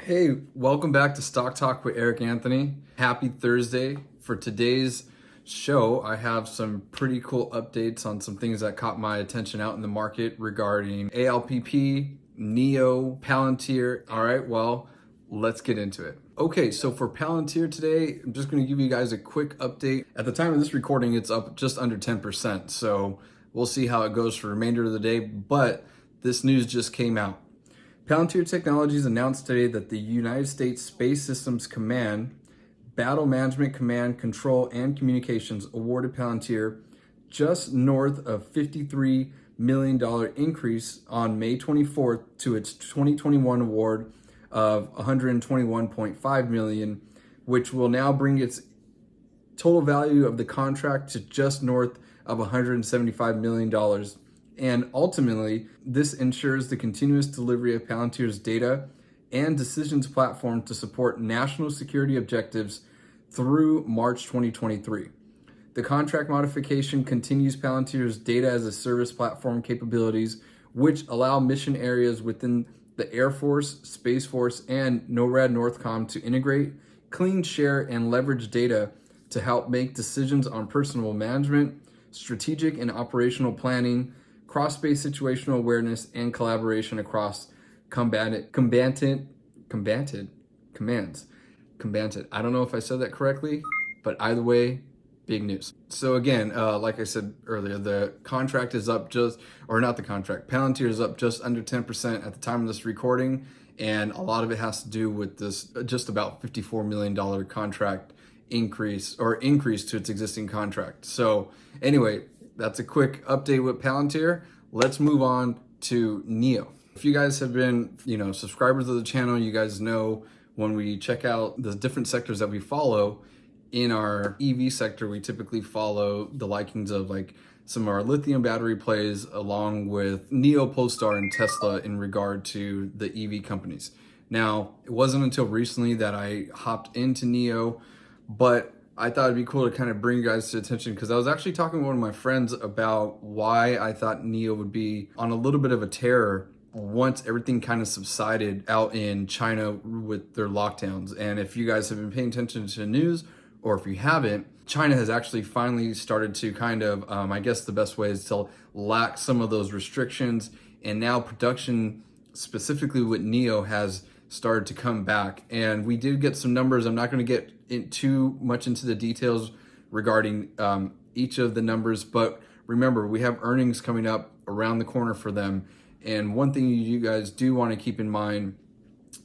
Hey, welcome back to Stock Talk with Erik Anthony. Happy Thursday. For today's show, I have some pretty cool updates on some things that caught my attention out in the market regarding ALPP, NIO, Palantir. All right, well, let's get into it. Okay, so for Palantir today, I'm just going to give you guys a quick update. At the time of this recording, it's up just under 10%. So we'll see how it goes for the remainder of the day. But this news just came out. Palantir Technologies announced today that the United States Space Systems Command, Battle Management Command, Control, and Communications awarded Palantir just north of $53 million increase on May 24th to its 2021 award of $121.5 million, which will now bring its total value of the contract to just north of $175 million. And ultimately, this ensures the continuous delivery of Palantir's data and decisions platform to support national security objectives through March 2023. The contract modification continues Palantir's data as a service platform capabilities, which allow mission areas within the Air Force, Space Force, and NORAD Northcom to integrate, clean, share, and leverage data to help make decisions on personnel management, strategic and operational planning, cross-based situational awareness, and collaboration across combatant commands. I don't know if I said that correctly, but either way, big news. So again, like I said earlier, the contract is up Palantir is up just under 10% at the time of this recording, and a lot of it has to do with this just about $54 million contract increase to its existing contract. So anyway, that's a quick update with Palantir. Let's move on to NIO. If you guys have been, subscribers of the channel, you guys know when we check out the different sectors that we follow. In our EV sector, we typically follow the likings of like some of our lithium battery plays, along with NIO, Polestar, and Tesla in regard to the EV companies. Now, it wasn't until recently that I hopped into NIO, but I thought it'd be cool to kind of bring you guys to attention because I was actually talking to one of my friends about why I thought NIO would be on a little bit of a tear once everything kind of subsided out in China with their lockdowns. And if you guys have been paying attention to the news, or if you haven't, China has actually finally started to kind of, I guess the best way is to lax some of those restrictions. And now production, specifically with NIO, has started to come back. And we did get some numbers. I'm not going to get too much into the details regarding each of the numbers, but remember, we have earnings coming up around the corner for them. And one thing you guys do want to keep in mind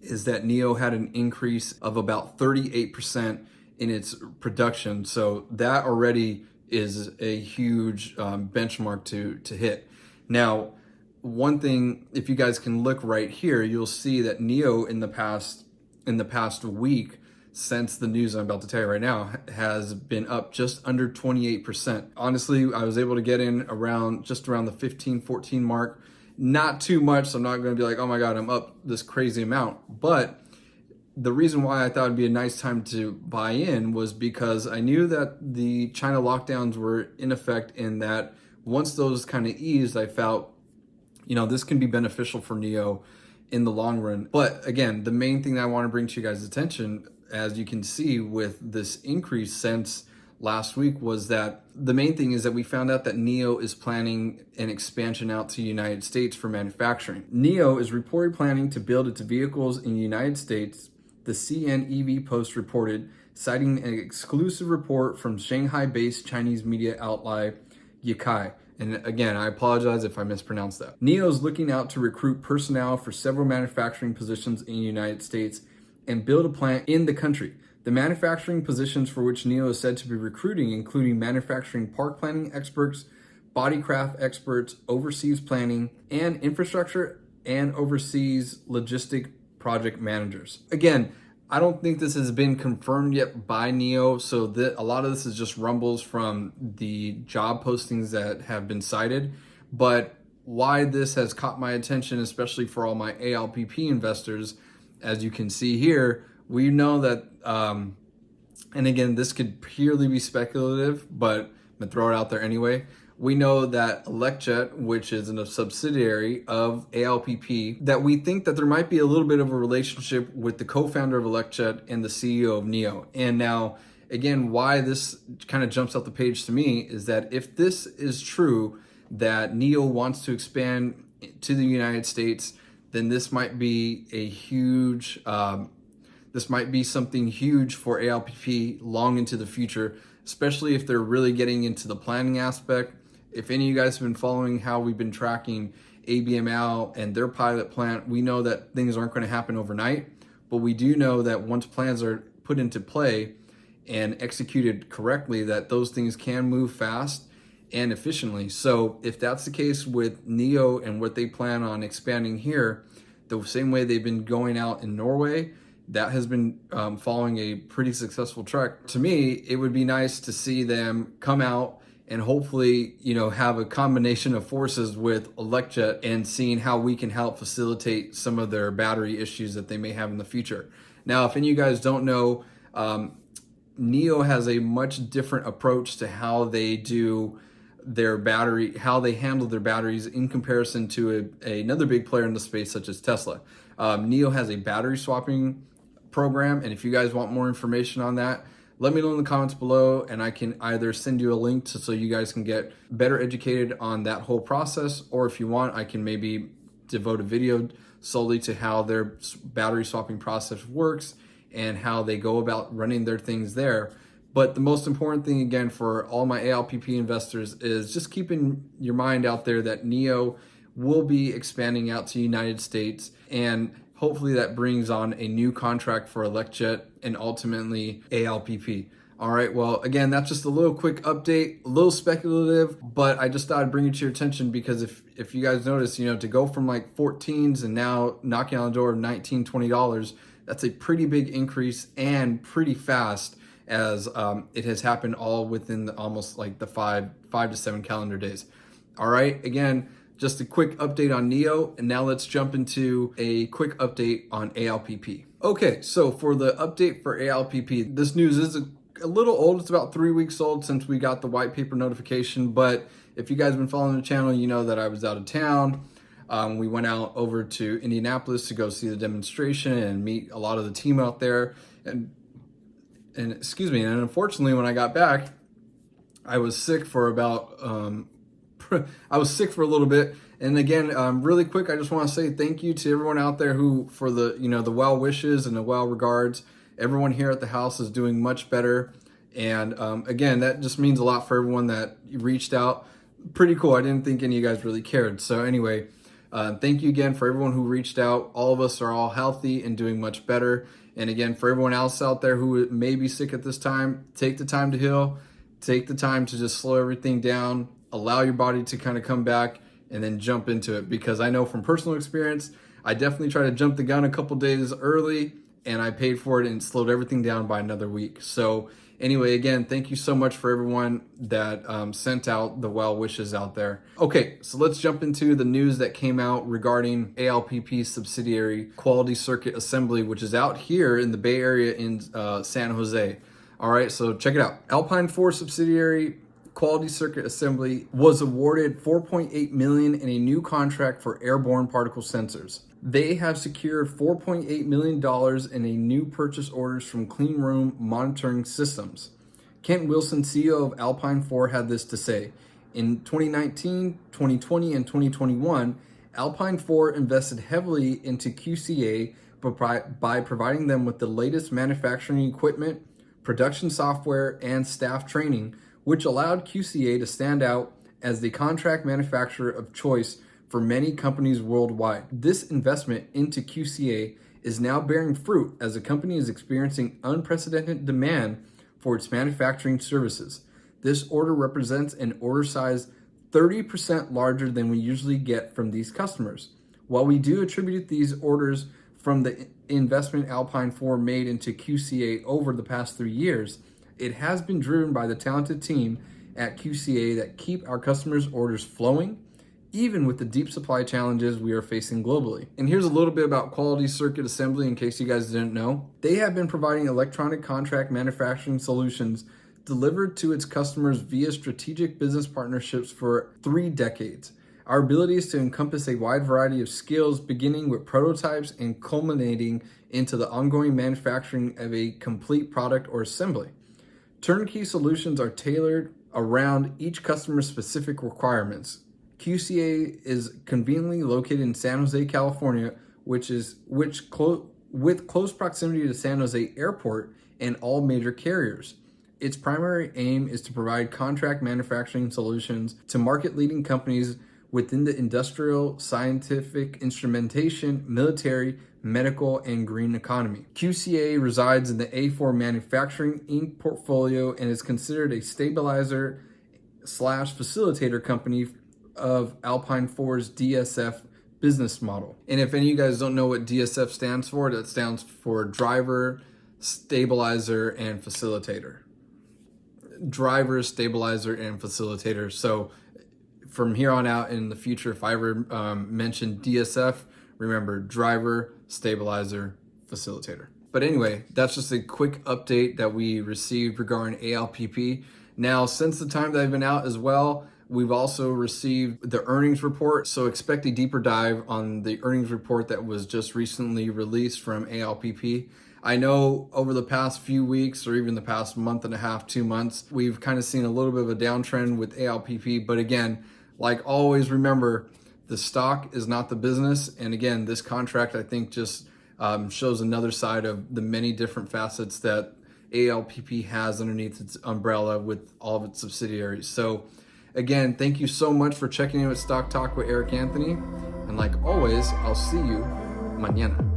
is that NIO had an increase of about 38% in its production. So that already is a huge benchmark to hit. Now, one thing, if you guys can look right here, you'll see that NIO in the past week, since the news I'm about to tell you right now, has been up just under 28%. Honestly, I was able to get in around the 15-14 mark. Not too much, so I'm not going to be like, oh my God, I'm up this crazy amount. But the reason why I thought it'd be a nice time to buy in was because I knew that the China lockdowns were in effect, and that once those kind of eased, I felt, this can be beneficial for NIO in the long run. But again, the main thing that I want to bring to you guys' attention, as you can see with this increase since last week, was that the main thing is that we found out that NIO is planning an expansion out to the United States for manufacturing. NIO is reported planning to build its vehicles in the United States, the CNEV Post reported, citing an exclusive report from Shanghai-based Chinese media outlet Yikai. And again, I apologize if I mispronounced that. NIO is looking out to recruit personnel for several manufacturing positions in the United States and build a plant in the country. The manufacturing positions for which NIO is said to be recruiting, including manufacturing part planning experts, bodycraft experts, overseas planning and infrastructure, and overseas logistic project managers. Again, I don't think this has been confirmed yet by NIO, so a lot of this is just rumbles from the job postings that have been cited. But why this has caught my attention, especially for all my ALPP investors, as you can see here, we know that, and again, this could purely be speculative, but I'm gonna throw it out there anyway. we know that elecjet, which is a subsidiary of ALPP, that we think that there might be a little bit of a relationship with the co-founder of elecjet and the CEO of NIO. And now, again, why this kind of jumps out the page to me is that if this is true, that NIO wants to expand to the United States, then this might be a huge, this might be something huge for ALPP long into the future, especially if they're really getting into the planning aspect. If any of you guys have been following how we've been tracking ABML and their pilot plant, we know that things aren't going to happen overnight, but we do know that once plans are put into play and executed correctly, that those things can move fast and efficiently. So if that's the case with NIO and what they plan on expanding here, the same way they've been going out in Norway, that has been following a pretty successful track. To me, it would be nice to see them come out and hopefully, have a combination of forces with elecjet and seeing how we can help facilitate some of their battery issues that they may have in the future. Now, if any of you guys don't know, NIO has a much different approach to how they do their battery, how they handle their batteries in comparison to another big player in the space such as Tesla. NIO has a battery swapping program, and if you guys want more information on that, let me know in the comments below, and I can either send you a link so you guys can get better educated on that whole process, or if you want, I can maybe devote a video solely to how their battery swapping process works and how they go about running their things there. But the most important thing, again, for all my ALPP investors is just keeping your mind out there that NIO will be expanding out to the United States, and hopefully that brings on a new contract for elecjet and ultimately ALPP. All right, well, again, that's just a little quick update, a little speculative, but I just thought I'd bring it to your attention because if you guys notice, to go from like 14s and now knocking on the door of $19, $20, that's a pretty big increase and pretty fast, as it has happened all within almost like the five to 7 calendar days. All right, again, just a quick update on NIO, and now let's jump into a quick update on ALPP. Okay, so for the update for ALPP, this news is a little old. It's about 3 weeks old since we got the white paper notification, but if you guys have been following the channel, you know that I was out of town. We went out over to Indianapolis to go see the demonstration and meet a lot of the team out there. And unfortunately, when I got back, I was sick for about I was sick for a little bit. And again, really quick, I just want to say thank you to everyone out there who, for the the well wishes and the well regards. Everyone here at the house is doing much better, and again, that just means a lot for everyone that reached out. Pretty cool. I didn't think any of you guys really cared. So anyway, thank you again for everyone who reached out. All of us are all healthy and doing much better. And again, for everyone else out there who may be sick at this time, take the time to heal. Take the time to just slow everything down. Allow your body to kind of come back and then jump into it. Because I know from personal experience, I definitely tried to jump the gun a couple days early and I paid for it and slowed everything down by another week. So anyway, again, thank you so much for everyone that sent out the well wishes out there. Okay, so let's jump into the news that came out regarding ALPP's subsidiary Quality Circuit Assembly, which is out here in the Bay Area in San Jose. All right, so check it out. Alpine 4 subsidiary Quality Circuit Assembly was awarded $4.8 million in a new contract for airborne particle sensors. They have secured $4.8 million in a new purchase orders from Clean Room Monitoring Systems. Kent Wilson, CEO of Alpine 4, had this to say. In 2019, 2020, and 2021, Alpine 4 invested heavily into QCA by providing them with the latest manufacturing equipment, production software, and staff training, which allowed QCA to stand out as the contract manufacturer of choice for many companies worldwide. This investment into QCA is now bearing fruit as the company is experiencing unprecedented demand for its manufacturing services. This order represents an order size 30% larger than we usually get from these customers. While we do attribute these orders from the investment Alpine 4 made into QCA over the past 3 years, it has been driven by the talented team at QCA that keep our customers' orders flowing, even with the deep supply challenges we are facing globally. And here's a little bit about Quality Circuit Assembly in case you guys didn't know. They have been providing electronic contract manufacturing solutions delivered to its customers via strategic business partnerships for 3 decades. Our ability is to encompass a wide variety of skills, beginning with prototypes and culminating into the ongoing manufacturing of a complete product or assembly. Turnkey solutions are tailored around each customer's specific requirements. QCA is conveniently located in San Jose, California, with close proximity to San Jose Airport and all major carriers. Its primary aim is to provide contract manufacturing solutions to market-leading companies within the industrial, scientific, instrumentation, military, medical, and green economy. QCA resides in the A4 Manufacturing Inc. portfolio and is considered a stabilizer/facilitator company of Alpine 4's DSF business model. And if any of you guys don't know what DSF stands for, that stands for driver, stabilizer, and facilitator. Driver, stabilizer, and facilitator. So from here on out in the future, if I ever mention DSF, remember driver, stabilizer, facilitator. But anyway, that's just a quick update that we received regarding ALPP. Now, since the time that I've been out as well, we've also received the earnings report. So expect a deeper dive on the earnings report that was just recently released from ALPP. I know over the past few weeks or even the past month and a half, 2 months, we've kind of seen a little bit of a downtrend with ALPP. But again, like always, remember, the stock is not the business. And again, this contract, I think, just shows another side of the many different facets that ALPP has underneath its umbrella with all of its subsidiaries. So again, thank you so much for checking in with Stock Talk with Erik Anthony. And like always, I'll see you mañana.